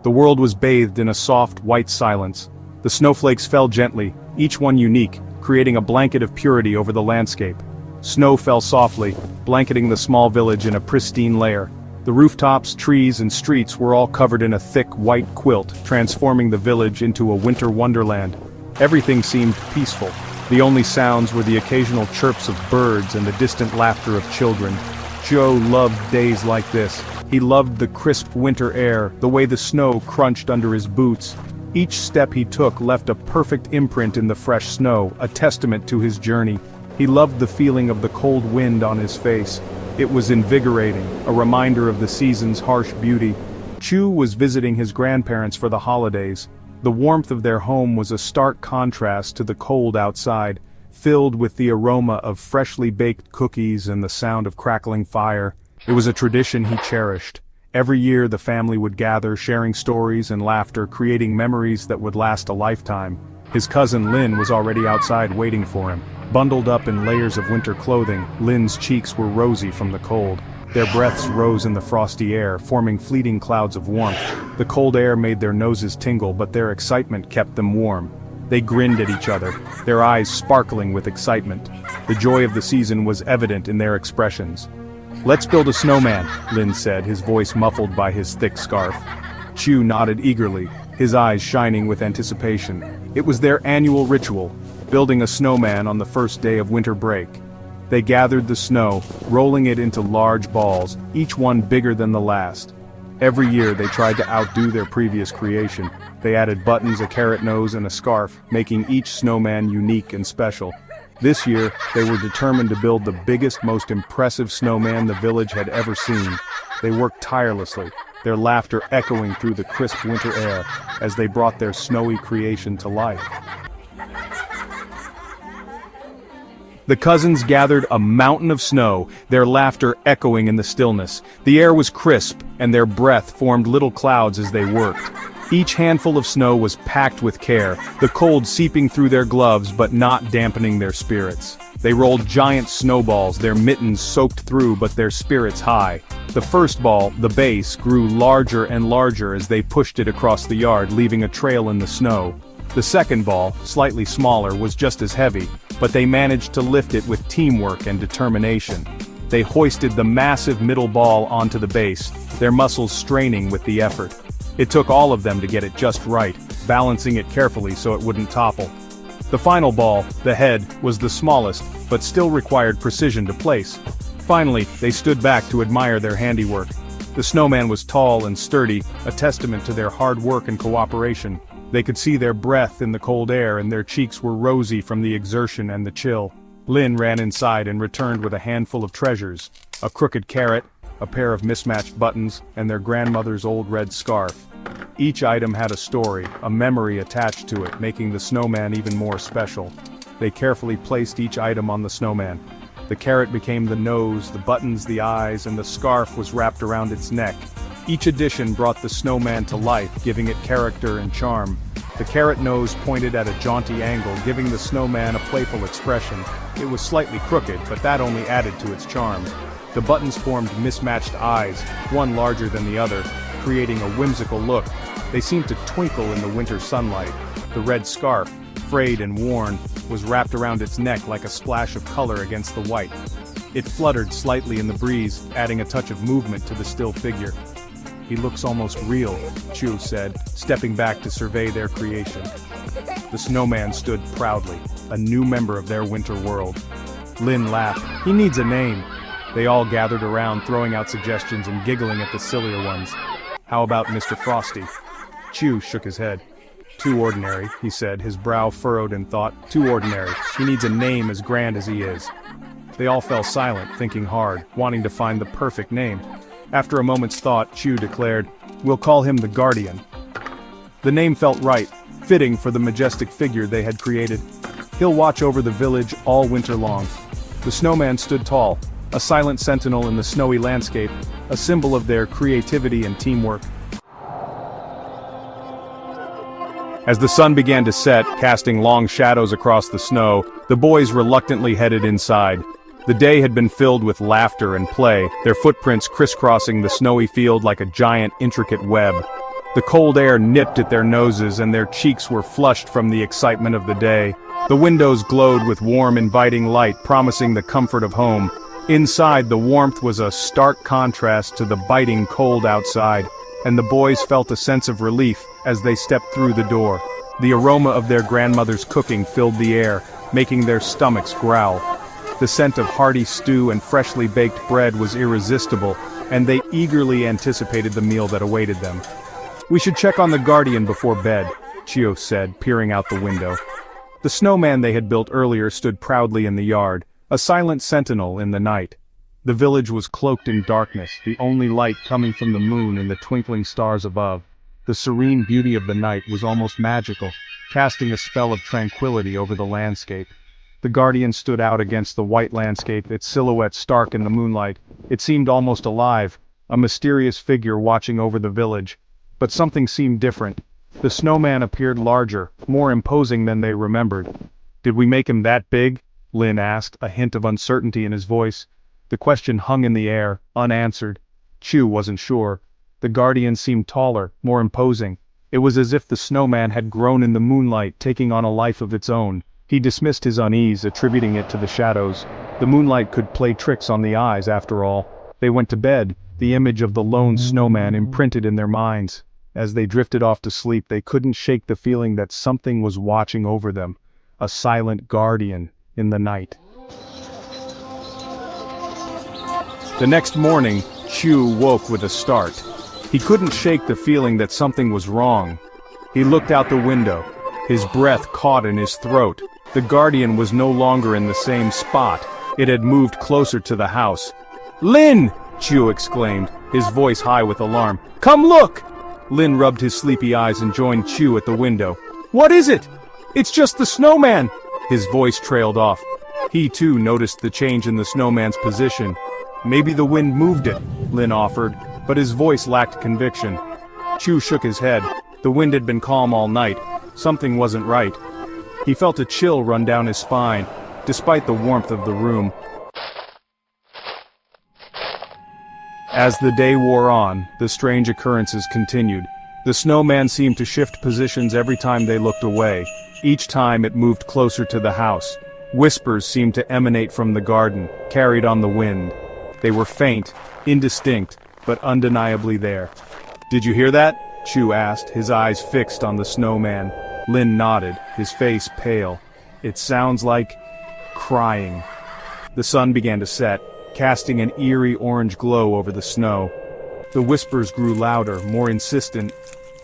The world was bathed in a soft, white silence. The snowflakes fell gently, each one unique, creating a blanket of purity over the landscape. Snow fell softly, blanketing the small village in a pristine layer. The rooftops, trees, and streets were all covered in a thick, white quilt, transforming the village into a winter wonderland. Everything seemed peaceful. The only sounds were the occasional chirps of birds and the distant laughter of children. Joe loved days like this. He loved the crisp winter air, the way the snow crunched under his boots. Each step he took left a perfect imprint in the fresh snow, a testament to his journey. He loved the feeling of the cold wind on his face. It was invigorating, a reminder of the season's harsh beauty. Chu was visiting his grandparents for the holidays. The warmth of their home was a stark contrast to the cold outside, filled with the aroma of freshly baked cookies and the sound of crackling fire. It was a tradition he cherished. Every year the family would gather, sharing stories and laughter, creating memories that would last a lifetime. His cousin Lin was already outside waiting for him. Bundled up in layers of winter clothing, Lin's cheeks were rosy from the cold. Their breaths rose in the frosty air, forming fleeting clouds of warmth. The cold air made their noses tingle, but their excitement kept them warm. They grinned at each other, their eyes sparkling with excitement. The joy of the season was evident in their expressions. "Let's build a snowman," Lin said, his voice muffled by his thick scarf. Chu nodded eagerly, his eyes shining with anticipation. It was their annual ritual, building a snowman on the first day of winter break. They gathered the snow, rolling it into large balls, each one bigger than the last. Every year they tried to outdo their previous creation. They added buttons, a carrot nose, and a scarf, making each snowman unique and special. This year, they were determined to build the biggest, most impressive snowman the village had ever seen. They worked tirelessly, their laughter echoing through the crisp winter air as they brought their snowy creation to life. The cousins gathered a mountain of snow, their laughter echoing in the stillness. The air was crisp, and their breath formed little clouds as they worked. Each handful of snow was packed with care, the cold seeping through their gloves but not dampening their spirits. They rolled giant snowballs, their mittens soaked through but their spirits high. The first ball, the base, grew larger and larger as they pushed it across the yard, leaving a trail in the snow. The second ball, slightly smaller, was just as heavy, but they managed to lift it with teamwork and determination. They hoisted the massive middle ball onto the base, their muscles straining with the effort. It took all of them to get it just right, balancing it carefully so it wouldn't topple. The final ball, the head, was the smallest, but still required precision to place. Finally, they stood back to admire their handiwork. The snowman was tall and sturdy, a testament to their hard work and cooperation. They could see their breath in the cold air and their cheeks were rosy from the exertion and the chill. Lin ran inside and returned with a handful of treasures: a crooked carrot, a pair of mismatched buttons, and their grandmother's old red scarf. Each item had a story, a memory attached to it, making the snowman even more special. They carefully placed each item on the snowman. The carrot became the nose, the buttons the eyes, and the scarf was wrapped around its neck. Each addition brought the snowman to life, giving it character and charm. The carrot nose pointed at a jaunty angle, giving the snowman a playful expression. It was slightly crooked, but that only added to its charm. The buttons formed mismatched eyes, one larger than the other, creating a whimsical look. They seemed to twinkle in the winter sunlight. The red scarf, frayed and worn, was wrapped around its neck like a splash of color against the white. It fluttered slightly in the breeze, adding a touch of movement to the still figure. "He looks almost real," Chu said, stepping back to survey their creation. The snowman stood proudly, a new member of their winter world. Lin laughed. "He needs a name." They all gathered around, throwing out suggestions and giggling at the sillier ones. "How about Mr. Frosty?" Chu shook his head. "Too ordinary," he said, his brow furrowed in thought. "Too ordinary. He needs a name as grand as he is." They all fell silent, thinking hard, wanting to find the perfect name. After a moment's thought, Chu declared, "We'll call him the Guardian." The name felt right, fitting for the majestic figure they had created. "He'll watch over the village all winter long." The snowman stood tall, a silent sentinel in the snowy landscape, a symbol of their creativity and teamwork. As the sun began to set, casting long shadows across the snow, the boys reluctantly headed inside. The day had been filled with laughter and play, their footprints crisscrossing the snowy field like a giant, intricate web. The cold air nipped at their noses and their cheeks were flushed from the excitement of the day. The windows glowed with warm, inviting light, promising the comfort of home. Inside, the warmth was a stark contrast to the biting cold outside, and the boys felt a sense of relief as they stepped through the door. The aroma of their grandmother's cooking filled the air, making their stomachs growl. The scent of hearty stew and freshly baked bread was irresistible, and they eagerly anticipated the meal that awaited them. "We should check on the guardian before bed," Chio said, peering out the window. The snowman they had built earlier stood proudly in the yard, a silent sentinel in the night. The village was cloaked in darkness, the only light coming from the moon and the twinkling stars above. The serene beauty of the night was almost magical, casting a spell of tranquility over the landscape. The guardian stood out against the white landscape, its silhouette stark in the moonlight. It seemed almost alive, a mysterious figure watching over the village. But something seemed different. The snowman appeared larger, more imposing than they remembered. "Did we make him that big?" Lin asked, a hint of uncertainty in his voice. The question hung in the air, unanswered. Chu wasn't sure. The guardian seemed taller, more imposing. It was as if the snowman had grown in the moonlight, taking on a life of its own. He dismissed his unease, attributing it to the shadows. The moonlight could play tricks on the eyes, after all. They went to bed, the image of the lone snowman imprinted in their minds. As they drifted off to sleep, they couldn't shake the feeling that something was watching over them, a silent guardian in the night. The next morning, Chu woke with a start. He couldn't shake the feeling that something was wrong. He looked out the window. His breath caught in his throat. The guardian was no longer in the same spot. It had moved closer to the house. "Lin!" Chu exclaimed, his voice high with alarm. "Come look!" Lin rubbed his sleepy eyes and joined Chu at the window. "What is it?" "It's just the snowman!" His voice trailed off. He too noticed the change in the snowman's position. "Maybe the wind moved it," Lin offered, but his voice lacked conviction. Chu shook his head. The wind had been calm all night. Something wasn't right. He felt a chill run down his spine, despite the warmth of the room. As the day wore on, the strange occurrences continued. The snowman seemed to shift positions every time they looked away. Each time it moved closer to the house. Whispers seemed to emanate from the garden, carried on the wind. They were faint, indistinct, but undeniably there. "Did you hear that?" Chu asked, his eyes fixed on the snowman. Lin nodded, his face pale. "It sounds like crying." The sun began to set, casting an eerie orange glow over the snow. The whispers grew louder, more insistent.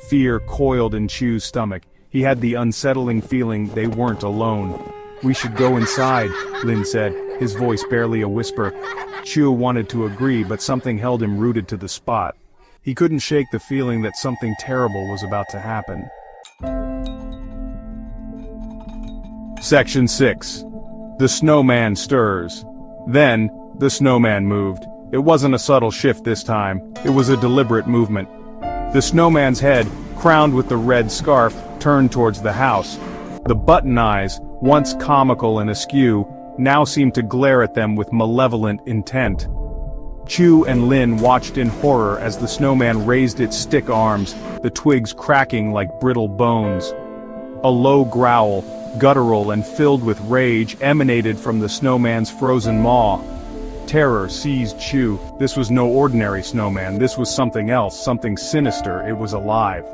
Fear coiled in Chu's stomach. He had the unsettling feeling they weren't alone. "We should go inside," Lin said, his voice barely a whisper. Chu wanted to agree, but something held him rooted to the spot. He couldn't shake the feeling that something terrible was about to happen. Section 6. The snowman stirs. Then, the snowman moved. It wasn't a subtle shift this time. It was a deliberate movement. The snowman's head, crowned with the red scarf, turned towards the house. The button eyes, once comical and askew, now seemed to glare at them with malevolent intent. Chu and Lin watched in horror as the snowman raised its stick arms, the twigs cracking like brittle bones. A low growl, guttural and filled with rage, emanated from the snowman's frozen maw. Terror seized Chu. This was no ordinary snowman, this was something else, something sinister, it was alive.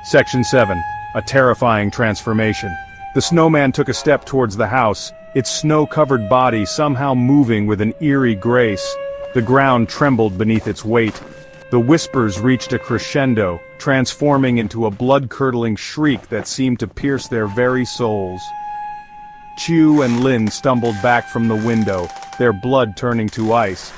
Section 7. A terrifying transformation. The snowman took a step towards the house, its snow-covered body somehow moving with an eerie grace. The ground trembled beneath its weight. The whispers reached a crescendo, transforming into a blood-curdling shriek that seemed to pierce their very souls. Chu and Lin stumbled back from the window, their blood turning to ice.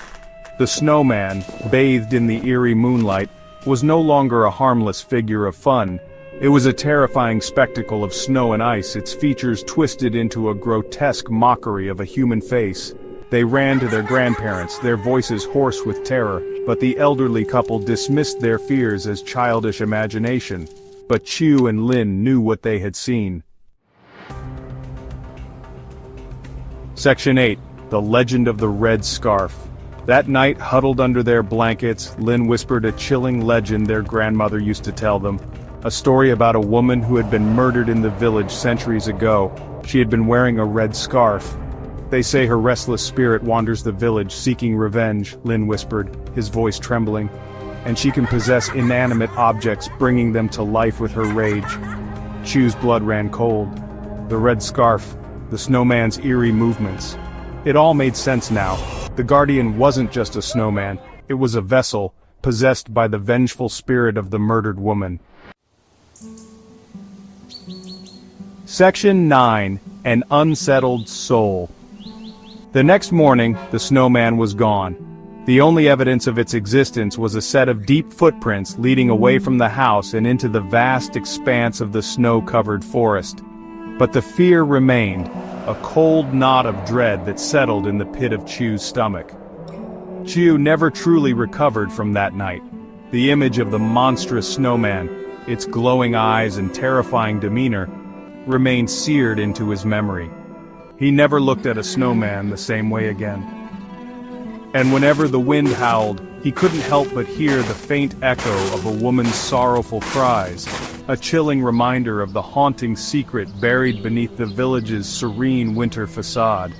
The snowman, bathed in the eerie moonlight, was no longer a harmless figure of fun. It was a terrifying spectacle of snow and ice, its features twisted into a grotesque mockery of a human face. They ran to their grandparents, their voices hoarse with terror, but the elderly couple dismissed their fears as childish imagination. But Chu and Lin knew what they had seen. Section 8. The Legend of the Red Scarf. That night, huddled under their blankets, Lynn whispered a chilling legend their grandmother used to tell them. A story about a woman who had been murdered in the village centuries ago. She had been wearing a red scarf. They say her restless spirit wanders the village seeking revenge, Lynn whispered, his voice trembling. And she can possess inanimate objects, bringing them to life with her rage. Chu's blood ran cold. The red scarf, the snowman's eerie movements. It all made sense now. The guardian wasn't just a snowman, it was a vessel, possessed by the vengeful spirit of the murdered woman. Section 9. An Unsettled Soul. The next morning, the snowman was gone. The only evidence of its existence was a set of deep footprints leading away from the house and into the vast expanse of the snow-covered forest. But the fear remained, a cold knot of dread that settled in the pit of Chu's stomach. Chu never truly recovered from that night. The image of the monstrous snowman, its glowing eyes and terrifying demeanor, remained seared into his memory. He never looked at a snowman the same way again. And whenever the wind howled, he couldn't help but hear the faint echo of a woman's sorrowful cries, a chilling reminder of the haunting secret buried beneath the village's serene winter facade.